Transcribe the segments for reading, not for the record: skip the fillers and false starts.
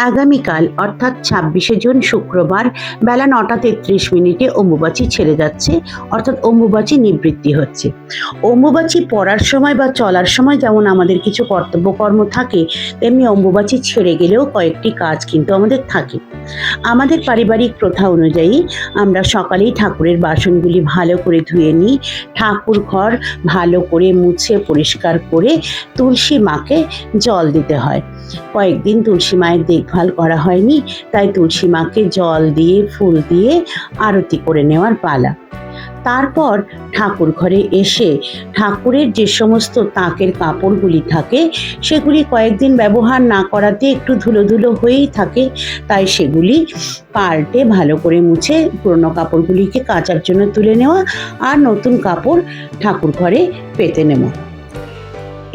আগামীকাল অর্থাৎ ২৬শে জুন শুক্রবার বেলা ৯টা ৩৩ অম্বুবাচী ছেড়ে যাচ্ছে, অর্থাৎ অম্বুবাচী নিবৃত্তি হচ্ছে। অম্বুবাচী পড়ার সময় বা চলার সময় যেমন আমাদের কিছু কর্তব্যকর্ম থাকে, তেমনি অম্বুবাচী ছেড়ে গেলেও কয়েকটি কাজ কিন্তু আমাদের থাকে। আমাদের পারিবারিক প্রথা অনুযায়ী আমরা সকালেই ঠাকুরের বাসনগুলি ভালো করে ধুয়ে নিই, ঠাকুর ঘর ভালো করে মুছে পরিষ্কার করে তুলসী মাকে জল দিতে হয়। কয়েকদিন তুলসী মায়ের দেখভাল করা হয়নি, তাই তুলসী মাকে জল দিয়ে ফুল দিয়ে আরতি করে নেওয়ার পালা। তারপর ঠাকুর ঘরে এসে ঠাকুরের যে সমস্ত তাকের কাপড়গুলি থাকে সেগুলি কয়েকদিন ব্যবহার না করাতে একটু ধুলো ধুলো হয়েই থাকে, তাই সেগুলি পাল্টে ভালো করে মুছে পুরনো কাপড়গুলিকে কাচার জন্য তুলে নেওয়া আর নতুন কাপড় ঠাকুর ঘরে পেতে নেওয়া।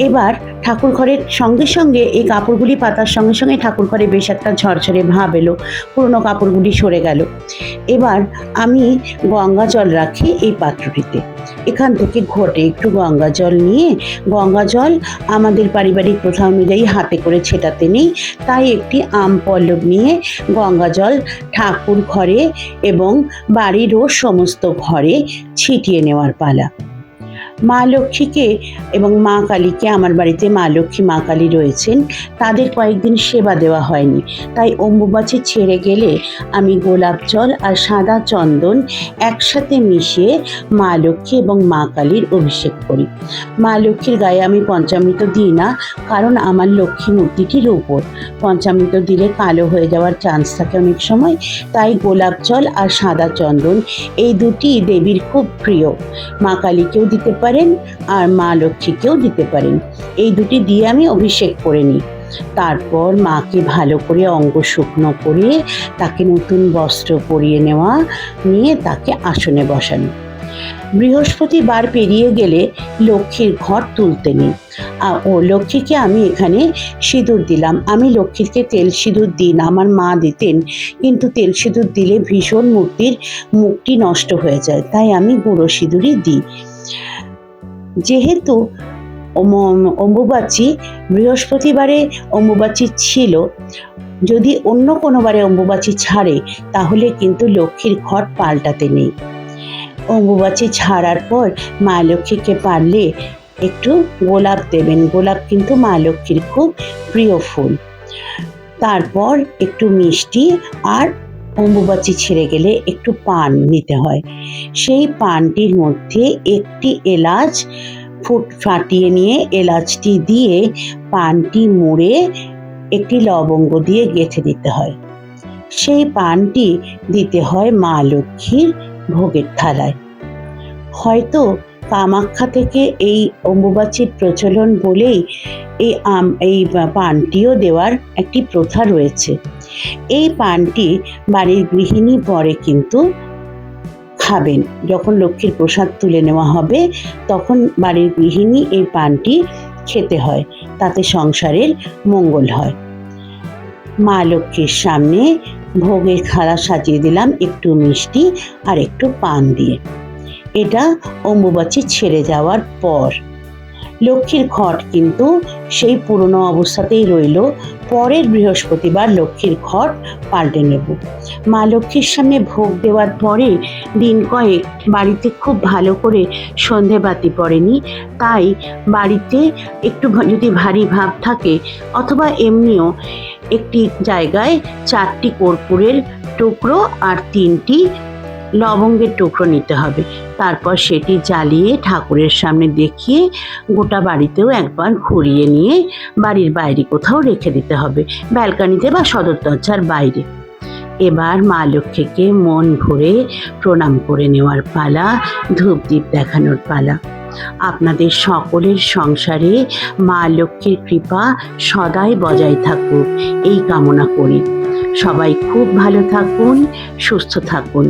এবার ঠাকুর ঘরের সঙ্গে সঙ্গে এই কাপড়গুলি পাতার সঙ্গে সঙ্গে ঠাকুর ঘরে বেশ একটা ঝরঝরে ভাব এলো, পুরনো কাপড়গুলি সরে গেল। এবার আমি গঙ্গা জল রাখি এই পাত্রটিতে। এখান থেকে ঘটে একটু গঙ্গা জল নিয়ে, গঙ্গা জল আমাদের পারিবারিক প্রথা অনুযায়ী হাতে করে ছেটাতে নেই, তাই একটি আম পল্লব নিয়ে গঙ্গা জল ঠাকুর ঘরে এবং বাড়িরও সমস্ত ঘরে ছিটিয়ে নেওয়ার পালা। মা লক্ষ্মীকে এবং মা কালীকে, আমার বাড়িতে মা লক্ষ্মী মা কালী রয়েছেন, তাদের কয়েকদিন সেবা দেওয়া হয়নি, তাই অম্বুবাচী ছেড়ে গেলে আমি গোলাপ জল আর সাদা চন্দন একসাথে মিশিয়ে মা লক্ষ্মী এবং মা কালীর অভিষেক করি। মা লক্ষ্মীর গায়ে আমি পঞ্চামৃত দিই না, কারণ আমার লক্ষ্মী মূর্তিটির উপর পঞ্চামৃত দিলে কালো হয়ে যাওয়ার চান্স থাকে অনেক সময়, তাই গোলাপ জল আর সাদা চন্দন এই দুটি দেবীর খুব প্রিয়। মা কালীকেও দিতে পারেন আর মা লক্ষ্মীকেও দিতে পারেন, এই দুটি দিয়ে আমি অভিষেক করে নিই। তারপর মাকে ভালো করে অঙ্গ শুকনো করে তাকে নতুন বস্ত্র পরিয়ে নেওয়া, নিয়ে তাকে আসনে বসানো। বৃহস্পতিবার পেরিয়ে গেলে লক্ষ্মীর ঘর তুলতে নেই। লক্ষ্মীকে আমি এখানে সিঁদুর দিলাম। আমি লক্ষ্মীকে তেল সিঁদুর দিই না, আমার মা দিতেন, কিন্তু তেল সিঁদুর দিলে ভীষণ মূর্তির মুখটি নষ্ট হয়ে যায়, তাই আমি গুঁড়ো সিঁদুরই দিই। যেহেতু অম্বুবাচী বৃহস্পতিবারে অম্বুবাচী ছিল, যদি অন্য কোনো বারে অম্বুবাচী ছাড়ে তাহলে কিন্তু লক্ষ্মীর ঘট পাল্টাতে নেই। অম্বুবাচী ছাড়ার পর মা লক্ষ্মীকে পারলে একটু গোলাপ দেবেন, গোলাপ কিন্তু মা লক্ষ্মীর খুব প্রিয় ফুল। তারপর একটু মিষ্টি আর অম্বুবাচী ছেড়ে গেলে একটু পান নিতে হয়। সেই পানটির মধ্যে একটি এলাচ ফাটিয়ে নিয়ে এলাচটি দিয়ে পানটি মুড়ে একটি লবঙ্গ দিয়ে গেঁথে দিতে হয়। সেই পানটি দিতে হয় মা লক্ষ্মীর ভোগের থালায়। হয়তো কামাখ্যা থেকে এই অম্বুবাচীর প্রচলন বলেই এই পানটিও দেওয়ার একটি প্রথা রয়েছে। এই পানটি বাড়ির গৃহিণী পরে কিন্তু খাবেন। যখন লক্ষ্মীর প্রসাদ তুলে নেওয়া হবে তখন বাড়ির গৃহিণী এই পানটি খেতে হয়, তাতে সংসারের মঙ্গল হয়। মা লক্ষ্মীর সামনে ভোগের থালা সাজিয়ে দিলাম একটু মিষ্টি আর একটু পান দিয়ে। এটা অম্বুবাচী ছেড়ে যাওয়ার পর। লক্ষ্মীর ঘট কিন্তু সেই পুরনো অবস্থাতেই রইল। পরের বৃহস্পতিবার লক্ষ্মীর ঘট পাল্টে নেব। মা লক্ষ্মীর সামনে ভোগ দেওয়ার পরে দিন কয়েক বাড়িতে খুব ভালো করে সন্ধেবাতি পড়েনি, তাই বাড়িতে একটু যদি ভারী ভাব থাকে অথবা এমনিও একটি জায়গায় 4টি কর্পূরের টুকরো আর 3টি লবঙ্গের টুকরো নিতে হবে। তারপর সেটি জ্বালিয়ে ঠাকুরের সামনে দেখিয়ে গোটা বাড়িতেও একবার ঘুরিয়ে নিয়ে বাড়ির বাইরে কোথাও রেখে দিতে হবে, ব্যালকনিতে বা সদর দরজার বাইরে। এবার মা লক্ষ্মীকে মন ভরে প্রণাম করে নেওয়ার পালা, ধূপদীপ দেখানোর পালা। আপনাদের সকলের সংসারে মা লক্ষ্মীর কৃপা সদাই বজায় থাকুক এই কামনা করি। সবাই খুব ভালো থাকুন, সুস্থ থাকুন।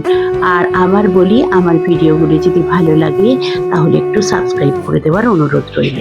আর আবার বলি, আমার ভিডিওগুলি যদি ভালো লাগে তাহলে একটু সাবস্ক্রাইব করে দেওয়ার অনুরোধ রইল।